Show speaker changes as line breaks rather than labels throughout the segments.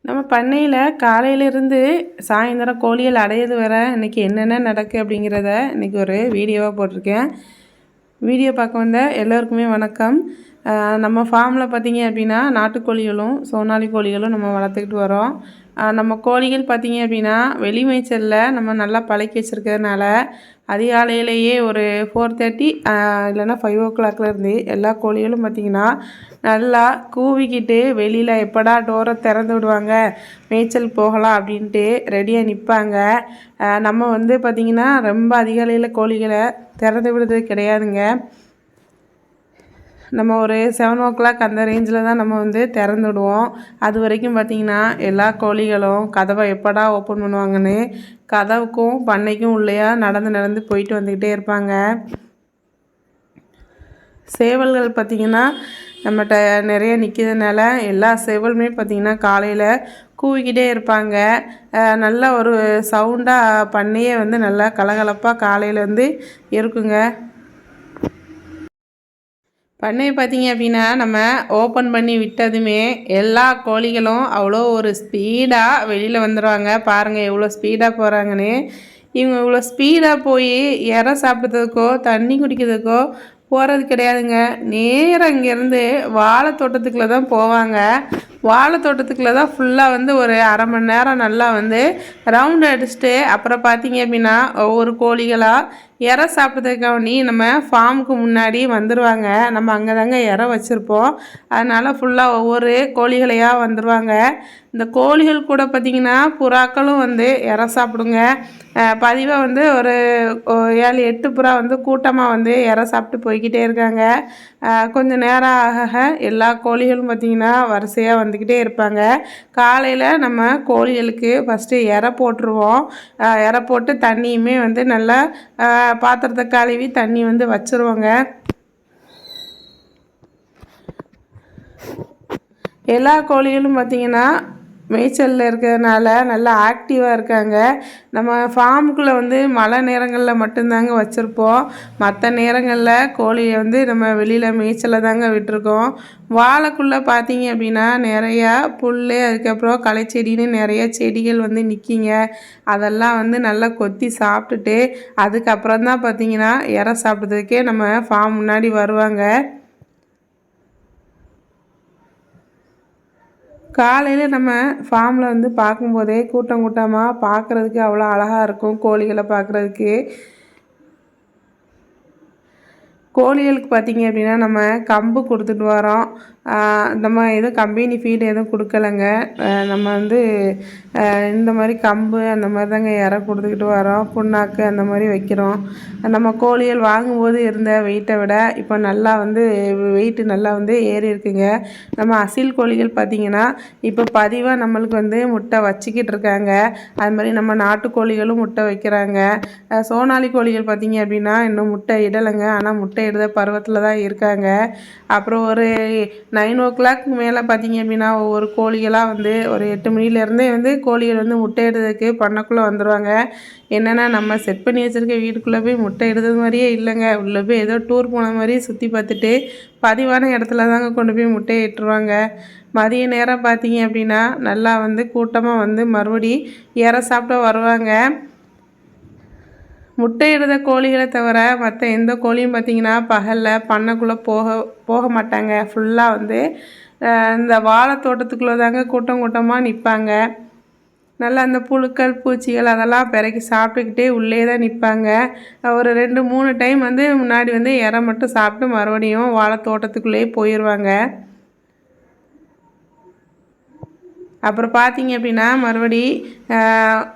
நம்ம பண்ணையில் காலையிலேருந்து சாயந்தரம் கோழிகள் அடையிறது வர இன்றைக்கி என்னென்ன நடக்குது அப்படிங்கிறத இன்றைக்கி ஒரு வீடியோவாக போட்டிருக்கேன். வீடியோ பார்க்க வந்த எல்லோருக்குமே வணக்கம். நம்ம ஃபார்மில் பார்த்திங்க அப்படின்னா நாட்டுக்கோழிகளும் சோனாலி கோழிகளும் நம்ம வளர்த்துக்கிட்டு வரோம். நம்ம கோழிகள் பார்த்திங்க அப்படின்னா வெளி மேய்ச்சலில் நம்ம நல்லா பழக்கி வச்சுருக்கிறதுனால அதிகாலையிலேயே ஒரு 4:30 இல்லைன்னா 5 இருந்து எல்லா கோழிகளும் பார்த்திங்கன்னா நல்லா கூவிக்கிட்டு வெளியில் எப்படா டோரை திறந்து விடுவாங்க, மேய்ச்சல் போகலாம் அப்படின்ட்டு ரெடியாக நிற்பாங்க. நம்ம வந்து பார்த்திங்கன்னா ரொம்ப அதிகாலையில் கோழிகளை திறந்து விடுறது கிடையாதுங்க. நம்ம ஒரு 7 அந்த ரேஞ்சில் தான் நம்ம வந்து திறந்து விடுவோம். அது வரைக்கும் பார்த்திங்கன்னா எல்லா கோழிகளும் கதவை எப்படா ஓப்பன் பண்ணுவாங்கன்னு கதவுக்கும் பண்ணைக்கும் உள்ளேயா நடந்து போயிட்டு வந்துக்கிட்டே இருப்பாங்க. சேவல்கள் பார்த்திங்கன்னா நம்மகிட்ட நிறைய நிற்கிறதுனால எல்லா சேவலுமே பார்த்திங்கன்னா காலையில் கூவிக்கிட்டே இருப்பாங்க. நல்ல ஒரு சவுண்டாக பண்ணையே வந்து நல்லா கலகலப்பாக காலையில் வந்து இருக்குங்க. பண்ணையை பார்த்திங்க அப்படின்னா நம்ம ஓப்பன் பண்ணி விட்டதுமே எல்லா கோழிகளும் அவ்வளோ ஒரு ஸ்பீடாக வெளியில் வந்துடுவாங்க. பாருங்கள் எவ்வளோ ஸ்பீடாக போகிறாங்கன்னு. இவங்க இவ்வளோ ஸ்பீடாக போய் இறை சாப்பிட்றதுக்கோ தண்ணி குடிக்கிறதுக்கோ போகிறது கிடையாதுங்க. நேராக இங்கேருந்து வாழை தோட்டத்துக்குள்ளே தான் போவாங்க. வாழை தோட்டத்துக்குள்ளே தான் ஃபுல்லாக வந்து ஒரு அரை மணி நேரம் நல்லா வந்து ரவுண்டு அடிச்சுட்டு அப்புறம் பார்த்திங்க அப்படின்னா ஒவ்வொரு கோழிகளாக இறை சாப்பிட்றதுக்காண்டி நம்ம ஃபார்முக்கு முன்னாடி வந்துடுவாங்க. நம்ம அங்கே தாங்க இறை வச்சுருப்போம். அதனால் ஃபுல்லாக ஒவ்வொரு கோழிகளையாக வந்துடுவாங்க. இந்த கோழிகள் கூட பார்த்திங்கன்னா புறாக்களும் வந்து இறை சாப்பிடுங்க. பதிவாக வந்து ஒரு 7-8 புறா வந்து கூட்டமாக வந்து இறை சாப்பிட்டு போய்கிட்டே இருக்காங்க. கொஞ்சம் நேரம் ஆக எல்லா கோழிகளும் பார்த்திங்கன்னா வரிசையாக வந்துக்கிட்டே இருப்பாங்க. காலையில் நம்ம கோழிகளுக்கு ஃபஸ்ட்டு இறை போட்டுருவோம். இறை போட்டு தண்ணியுமே வந்து நல்லா பாத்திரத்தை கழுவி தண்ணி வந்து வச்சுருவோங்க. எல்லா கோழிகளும் பார்த்திங்கன்னா மேய்ச்சலில் இருக்கிறதுனால நல்லா ஆக்டிவாக இருக்காங்க. நம்ம ஃபார்முக்குள்ளே வந்து மழை நேரங்களில் மட்டும்தாங்க வச்சுருப்போம். மற்ற நேரங்களில் கோழியை வந்து நம்ம வெளியில் மேய்ச்சலில் தாங்க விட்டுருக்கோம். வாழைக்குள்ளே பார்த்திங்க அப்படின்னா நிறையா புல், அதுக்கப்புறம் களைச்செடின்னு நிறைய செடிகள் வந்து நிற்கிங்க. அதெல்லாம் வந்து நல்லா கொத்தி சாப்பிட்டுட்டு அதுக்கப்புறம் தான் பார்த்திங்கன்னா இறை சாப்பிட்றதுக்கே நம்ம ஃபார்ம் முன்னாடி வருவாங்க. காலையில் நம்ம ஃபார்மில் வந்து பார்க்கும்போதே கூட்டம் கூட்டமாக பார்க்குறதுக்கு அவ்வளோ அழகாக இருக்கும் கோழிகளை பார்க்குறதுக்கு. கோழிகளுக்கு பார்த்திங்க அப்படின்னா நம்ம கம்பு கொடுத்துட்டு வரோம். நம்ம எதுவும் கம்பெனி ஃபீடு எதுவும் கொடுக்கலைங்க. நம்ம வந்து இந்த மாதிரி கம்பு அந்த மாதிரி தாங்க இறை கொடுத்துக்கிட்டு வரோம். புண்ணாக்கு அந்த மாதிரி வைக்கிறோம். நம்ம கோழிகள் வாங்கும்போது இருந்த வெயிட்டை விட இப்போ நல்லா வந்து வெயிட்டு நல்லா வந்து ஏறி இருக்குங்க. நம்ம அசில் கோழிகள் பார்த்திங்கன்னா இப்போ பதிவாக நம்மளுக்கு வந்து முட்டை வச்சுக்கிட்டு இருக்காங்க. அது மாதிரி நம்ம நாட்டுக்கோழிகளும் முட்டை வைக்கிறாங்க. சோனாலி கோழிகள் பார்த்திங்க அப்படின்னா இன்னும் முட்டை இடலைங்க. ஆனால் முட்டை இடுற பருவத்தில் தான் இருக்காங்க. அப்புறம் ஒரு 9 மேலே பார்த்திங்க அப்படின்னா ஒவ்வொரு கோழிகளாக வந்து ஒரு 8 மணிலேருந்தே வந்து கோழிகள் வந்து முட்டையிடுறதுக்கு பண்ணைக்குள்ளே வந்துடுவாங்க. என்னென்னா நம்ம செட் பண்ணி வச்சுருக்க வீட்டுக்குள்ளே போய் முட்டை இடுறது மாதிரியே இல்லைங்க. உள்ளே போய் ஏதோ டூர் போன மாதிரி சுற்றி பார்த்துட்டு பதிவான இடத்துல தாங்க கொண்டு போய் முட்டையை இட்டுருவாங்க. மதிய நேரம் பார்த்திங்க அப்படின்னா நல்லா வந்து கூட்டமாக வந்து மறுபடி இறை சாப்பிட வருவாங்க. முட்டையிடுற கோழிகளை தவிர மற்ற எந்த கோழியும் பார்த்திங்கன்னா பகலில் பண்ணைக்குள்ளே போக மாட்டாங்க. ஃபுல்லாக வந்து இந்த வாழை தோட்டத்துக்குள்ளே தாங்க கூட்டமாக நிற்பாங்க. நல்லா அந்த புழுக்கள் பூச்சிகள் அதெல்லாம் பிறக்கி சாப்பிட்டுக்கிட்டே உள்ளே தான் நிற்பாங்க. ஒரு 2-3 டைம் வந்து முன்னாடி வந்து இறை மட்டும் சாப்பிட்டு மறுபடியும் வாழை தோட்டத்துக்குள்ளேயே போயிடுவாங்க. அப்புறம் பார்த்திங்க அப்படின்னா மறுபடி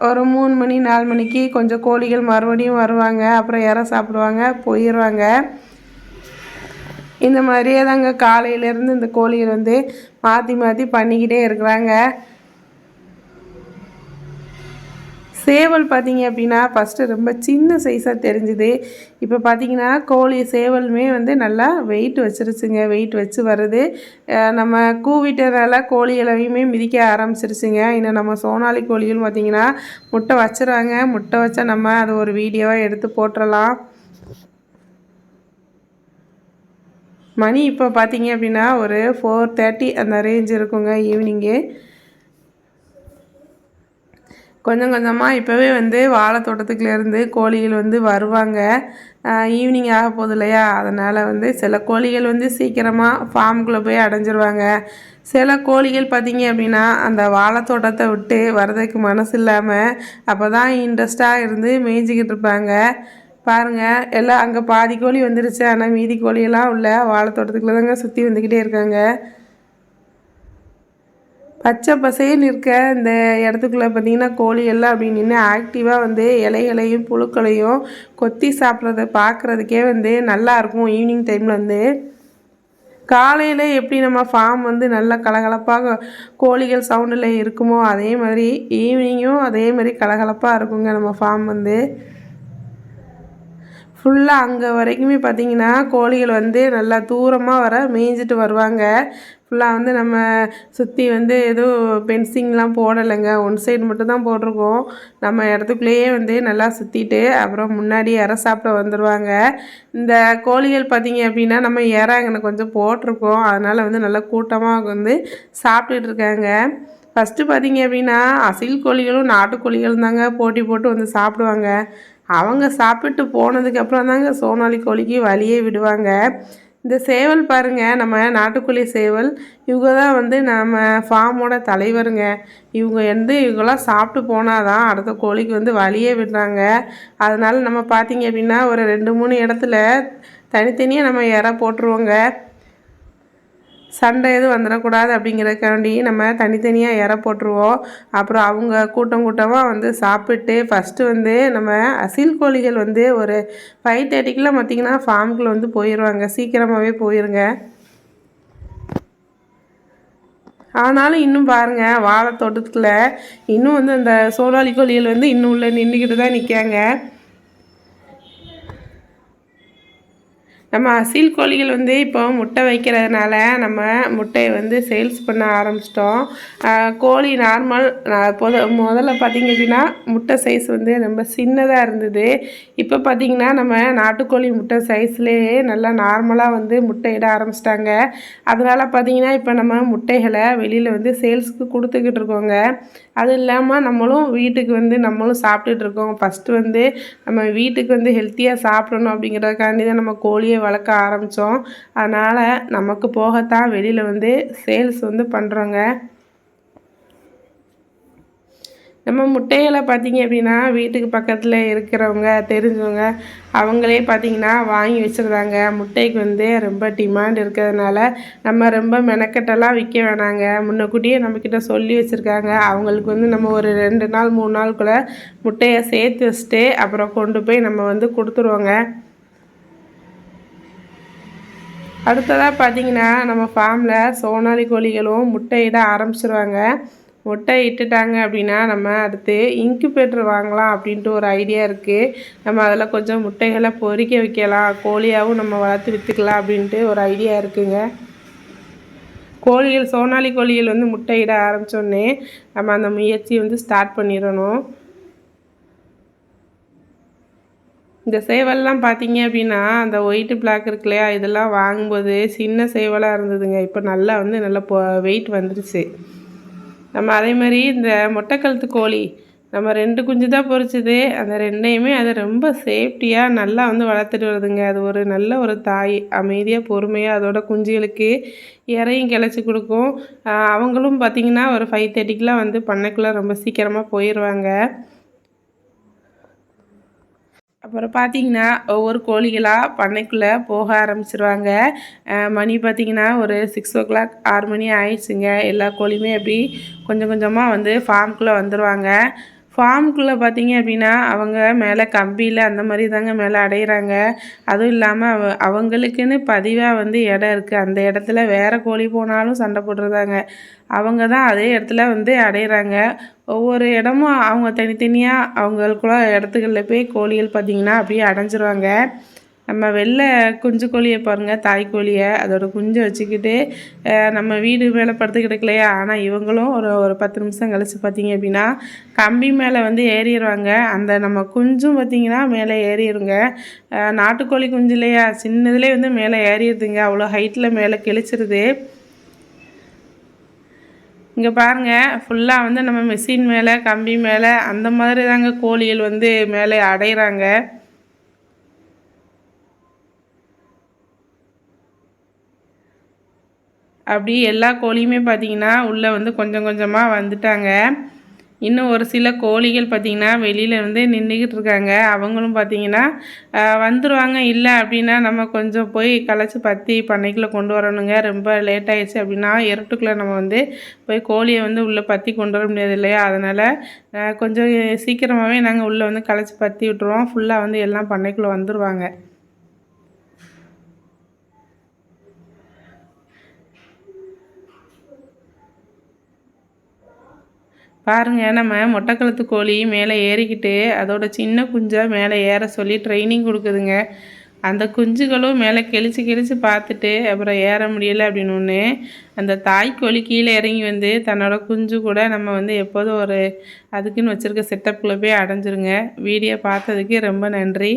ஒரு 3 மணி 4 மணிக்கு கொஞ்சம் கோழிகள் மறுபடியும் வருவாங்க. அப்புறம் இறை சாப்பிடுவாங்க, போயிடுவாங்க. இந்த மாதிரியே தாங்க காலையிலேருந்து இந்த கோழிகள் வந்து மாற்றி பண்ணிக்கிட்டே இருக்கிறாங்க. சேவல் பார்த்திங்க அப்படின்னா ஃபஸ்ட்டு ரொம்ப சின்ன சைஸாக தெரிஞ்சுது. இப்போ பார்த்திங்கன்னா கோழி சேவலுமே வந்து நல்லா வெயிட் வச்சிருச்சுங்க. வெயிட் வச்சு வருது. நம்ம கூவிட்டதால கோழி எல்லாவையுமே மிதிக்க ஆரம்பிச்சிருச்சுங்க. இன்னும் நம்ம சோனாலி கோழிகள் பார்த்திங்கன்னா முட்டை வச்சுருவாங்க. முட்டை வச்சா நம்ம அதை ஒரு வீடியோவாக எடுத்து போட்டுடலாம். மணி இப்போ பார்த்திங்க அப்படின்னா ஒரு 4:30 அந்த ரேஞ்ச் இருக்குங்க ஈவினிங்கு. கொஞ்சம் கொஞ்சமாக இப்போவே வந்து வாழை தோட்டத்துக்குலேருந்து கோழிகள் வந்து வருவாங்க. ஈவினிங் ஆக போகுது இல்லையா, அதனால் வந்து சில கோழிகள் வந்து சீக்கிரமாக ஃபார்முக்குள்ளே போய் அடைஞ்சிருவாங்க. சில கோழிகள் பார்த்திங்க அப்படின்னா அந்த வாழை தோட்டத்தை விட்டு வர்றதுக்கு மனசு இல்லாமல் அப்போ தான் இன்ட்ரெஸ்டாக இருந்து மேய்ஞ்சிக்கிட்டு இருப்பாங்க. பாருங்கள், எல்லாம் அங்கே பாதி கோழி வந்துருச்சு. ஆனால் மீதி கோழியெல்லாம் உள்ள வாழை தோட்டத்துக்குள்ளே தாங்க சுற்றி வந்துக்கிட்டே இருக்காங்க. பச்சை பசேன்னு இருக்க இந்த இடத்துக்குள்ளே பார்த்திங்கன்னா கோழி எல்லாம் அப்படி நின்று ஆக்டிவாக வந்து இலைகளையும் புழுக்களையும் கொத்தி சாப்பிட்றத பார்க்குறதுக்கே வந்து நல்லாயிருக்கும். ஈவினிங் டைமில் வந்து காலையில் எப்படி நம்ம ஃபார்ம் வந்து நல்லா கலகலப்பாக கோழிகள் சவுண்டில் இருக்குமோ அதே மாதிரி ஈவினிங்கும் அதே மாதிரி கலகலப்பாக இருக்குங்க நம்ம ஃபார்ம் வந்து. ஃபுல்லாக அங்கே வரைக்குமே பார்த்திங்கன்னா கோழிகள் வந்து நல்லா தூரமாக வர மேய்ஞ்சிட்டு வருவாங்க. ஃபுல்லாக வந்து நம்ம சுற்றி வந்து எதுவும் பென்சிங்லாம் போடலைங்க, ஒன் சைடு மட்டும் தான் போட்டிருக்கோம். நம்ம இடத்துக்குள்ளேயே வந்து நல்லா சுற்றிட்டு அப்புறம் முன்னாடி இற சாப்பிட வந்துடுவாங்க. இந்த கோழிகள் பார்த்திங்க அப்படின்னா நம்ம இற அங்கே கொஞ்சம் போட்டிருக்கோம், அதனால் வந்து நல்லா கூட்டமாக வந்து சாப்பிட்டுட்டு இருக்காங்க. ஃபஸ்ட்டு பார்த்திங்க அப்படின்னா அசில் கோழிகளும் நாட்டுக்கோழிகளும் தாங்க போட்டி போட்டு வந்து சாப்பிடுவாங்க. அவங்க சாப்பிட்டு போனதுக்கப்புறம் தாங்க சோனாலி கோழிக்கு வழியே விடுவாங்க. இந்த சேவல் பாருங்கள், நம்ம நாட்டுக்கோழி சேவல், இவங்க தான் வந்து நம்ம ஃபார்மோட தலைவருங்க. இவங்க வந்து இவங்களாம் சாப்பிட்டு போனால் தான் அடுத்த கோழிக்கு வந்து வழியே விடுறாங்க. அதனால் நம்ம பார்த்திங்க அப்படின்னா ஒரு 2-3 இடத்துல தனித்தனியாக நம்ம இற போட்டுருவோங்க. சண்டை எதுவும் வந்துடக்கூடாது அப்படிங்கிறதுக்காண்டி நம்ம தனித்தனியாக இற போட்டுருவோம். அப்புறம் அவங்க கூட்டம் கூட்டமாக வந்து சாப்பிட்டு ஃபஸ்ட்டு வந்து நம்ம அசில் கோழிகள் வந்து ஒரு 5:30க்குலாம் பார்த்திங்கன்னா ஃபார்முக்குள்ளே வந்து போயிடுவாங்க, சீக்கிரமாகவே போயிருங்க. ஆனாலும் இன்னும் பாருங்கள், வாழை தோட்டத்தில் இன்னும் வந்து அந்த சோனாலி கோழிகள் வந்து இன்னும் உள்ள நின்றுக்கிட்டு தான் நிற்காங்க. நம்ம அசீல் கோழிகள் வந்து இப்போ முட்டை வைக்கிறதுனால நம்ம முட்டையை வந்து சேல்ஸ் பண்ண ஆரம்பிச்சிட்டோம். கோழி நார்மல் முதல்ல பார்த்திங்க அப்படின்னா முட்டை சைஸ் வந்து ரொம்ப சின்னதாக இருந்தது. இப்போ பார்த்திங்கன்னா நம்ம நாட்டுக்கோழி முட்டை சைஸ்லேயே நல்லா நார்மலாக வந்து முட்டையிட ஆரம்பிச்சிட்டாங்க. அதனால் பார்த்திங்கன்னா இப்போ நம்ம முட்டைகளை வெளியில் வந்து சேல்ஸுக்கு கொடுத்துக்கிட்டு இருக்கோங்க. அது இல்லாமல் நம்மளும் வீட்டுக்கு வந்து நம்மளும் சாப்பிட்டுட்டு இருக்கோம். ஃபஸ்ட்டு வந்து நம்ம வீட்டுக்கு வந்து ஹெல்த்தியாக சாப்பிடணும் அப்படிங்கிறதுக்காண்டி தான் நம்ம கோழியை வளர்க்க ஆரம்பித்தோம். அதனால் நமக்கு போகத்தான் வெளியில் வந்து சேல்ஸ் வந்து பண்ணுறோங்க. நம்ம முட்டைகளை பார்த்திங்க அப்படின்னா வீட்டுக்கு பக்கத்தில் இருக்கிறவங்க தெரிஞ்சவங்க அவங்களே பார்த்திங்கன்னா வாங்கி வச்சுருந்தாங்க. முட்டைக்கு வந்து ரொம்ப டிமாண்ட் இருக்கிறதுனால நம்ம ரொம்ப மெனக்கெட்டெல்லாம் விற்க வேணாங்க, முன்னக்கூட்டியே நம்மக்கிட்ட சொல்லி வச்சுருக்காங்க. அவங்களுக்கு வந்து நம்ம ஒரு 2 நாள் 3 நாளுக்குள்ளே முட்டையை சேர்த்து வச்சுட்டு அப்புறம் கொண்டு போய் நம்ம வந்து கொடுத்துருவோங்க. அடுத்ததாக பார்த்திங்கன்னா நம்ம ஃபார்மில் சோனாலி கோழிகளும் முட்டையிட ஆரம்பிச்சிருவாங்க. முட்டை இட்டுட்டாங்க அப்படின்னா நம்ம அடுத்து இன்குபேட்டர் வாங்கலாம் அப்படின்ட்டு ஒரு ஐடியா இருக்குது. நம்ம அதில் கொஞ்சம் முட்டைகளை பொறிக்க வைக்கலாம், கோழியாகவும் நம்ம வளர்த்து விற்றுக்கலாம் அப்படின்ட்டு ஒரு ஐடியா இருக்குங்க. கோழிகள் சோனாலி கோழிகள் வந்து முட்டையிட ஆரம்பித்தோடனே நம்ம அந்த முயற்சி வந்து ஸ்டார்ட் பண்ணிடணும். இந்த சேவல்லாம் பார்த்திங்க அப்படின்னா அந்த ஒயிட்டு பிளாக் இருக்கு இல்லையா, இதெல்லாம் வாங்கும்போது சின்ன சேவலாக இருந்ததுங்க. இப்போ நல்லா வந்து நல்லா வெயிட் வந்துடுச்சு. நம்ம அதே மாதிரி இந்த மொட்டைக்கழுத்து கோழி நம்ம 2 குஞ்சு தான் பொரிச்சுது. அந்த 2ஐயுமே அது ரொம்ப சேஃப்டியாக நல்லா வந்து வளர்த்துட்டு வருதுங்க. அது ஒரு நல்ல ஒரு தாய், அமைதியாக பொறுமையாக அதோட குஞ்சுகளுக்கு இறையும் கிளச்சி கொடுக்கும். அவங்களும் பார்த்திங்கன்னா ஒரு 5:30க்குலாம் வந்து பண்ணைக்குள்ளே ரொம்ப சீக்கிரமாக போயிடுவாங்க. அப்புறம் பார்த்திங்கன்னா ஒவ்வொரு கோழிகளாக பண்ணைக்குள்ளே போக ஆரம்பிச்சிருவாங்க. மணி பார்த்திங்கன்னா ஒரு 6 6 மணி ஆயிடுச்சுங்க. எல்லா கோழியுமே அப்படி கொஞ்சம் கொஞ்சமாக வந்து ஃபார்முக்குள்ளே வந்துடுவாங்க. ஃபார்முக்குள்ளே பார்த்திங்க அப்படின்னா அவங்க மேலே கம்பியில் அந்த மாதிரி தாங்க மேலே அடையிறாங்க. அதுவும் இல்லாமல் அவங்களுக்குன்னு பதிவாக வந்து இடம் இருக்குது. அந்த இடத்துல வேறு கோழி போனாலும் சண்டை போடுறதாங்க. அவங்க தான் அதே இடத்துல வந்து அடையிறாங்க. ஒவ்வொரு இடமும் அவங்க தனித்தனியாக அவங்களுக்குள்ள இடத்துகளில் போய் கோழிகள் பார்த்திங்கன்னா அப்படியே அடைஞ்சிருவாங்க. நம்ம வெள்ளை குஞ்சு கோழியை பாருங்கள், தாய் கோழியை அதோட குஞ்சை வச்சுக்கிட்டு நம்ம வீடு மேலே படுத்து கிடக்கலையா. ஆனால் இவங்களும் ஒரு 10 நிமிஷம் கழித்து பார்த்திங்க அப்படின்னா கம்பி மேலே வந்து ஏறிடுவாங்க. அந்த நம்ம குஞ்சும் பார்த்திங்கன்னா மேலே ஏறிடுங்க. நாட்டுக்கோழி குஞ்சு இல்லையா, சின்னதுலேயே வந்து மேலே ஏறிடுதுங்க. அவ்வளோ ஹைட்டில் மேலே கிழிச்சிருது. இங்கே பாருங்கள், ஃபுல்லாக வந்து நம்ம மிஷின் மேலே கம்பி மேலே அந்த மாதிரி தாங்க கோழிகள் வந்து மேலே அடையிறாங்க. அப்படி எல்லா கோழியுமே பார்த்திங்கன்னா உள்ளே வந்து கொஞ்சம் கொஞ்சமாக வந்துட்டாங்க. இன்னும் ஒரு சில கோழிகள் பார்த்திங்கன்னா வெளியில் வந்து நின்றுக்கிட்டு இருக்காங்க. அவங்களும் பார்த்திங்கன்னா வந்துடுவாங்க. இல்லை அப்படின்னா நம்ம கொஞ்சம் போய் களைச்சி பற்றி பண்ணைக்குள்ளே கொண்டு வரணுங்க. ரொம்ப லேட் ஆகிடுச்சு அப்படின்னா இருட்டுக்குள்ளே நம்ம வந்து போய் கோழியை வந்து உள்ளே பற்றி கொண்டு வர முடியாது இல்லையா? அதனால் கொஞ்சம் சீக்கிரமாகவே நாங்கள் உள்ளே வந்து களைச்சி பற்றி விட்டுருவோம். ஃபுல்லாக வந்து எல்லாம் பண்ணைக்குள்ளே வந்துடுவாங்க. பாருங்கள், நம்ம மொட்டைக்கழுத்து கோழி மேலே ஏறிக்கிட்டு அதோட சின்ன குஞ்சை மேலே ஏற சொல்லி ட்ரைனிங் கொடுக்குதுங்க. அந்த குஞ்சுகளும் மேலே கிழிச்சு பார்த்துட்டு அப்புறம் ஏற முடியலை அப்படின்னு ஒன்று அந்த தாய்க்கோழி கீழே இறங்கி வந்து தன்னோட குஞ்சு கூட நம்ம வந்து எப்போதும் ஒரு அதுக்குன்னு வச்சுருக்க செட்டப்புக்குள்ளே போய் அடைஞ்சிருங்க. வீடியோ பார்த்ததுக்கு ரொம்ப நன்றி.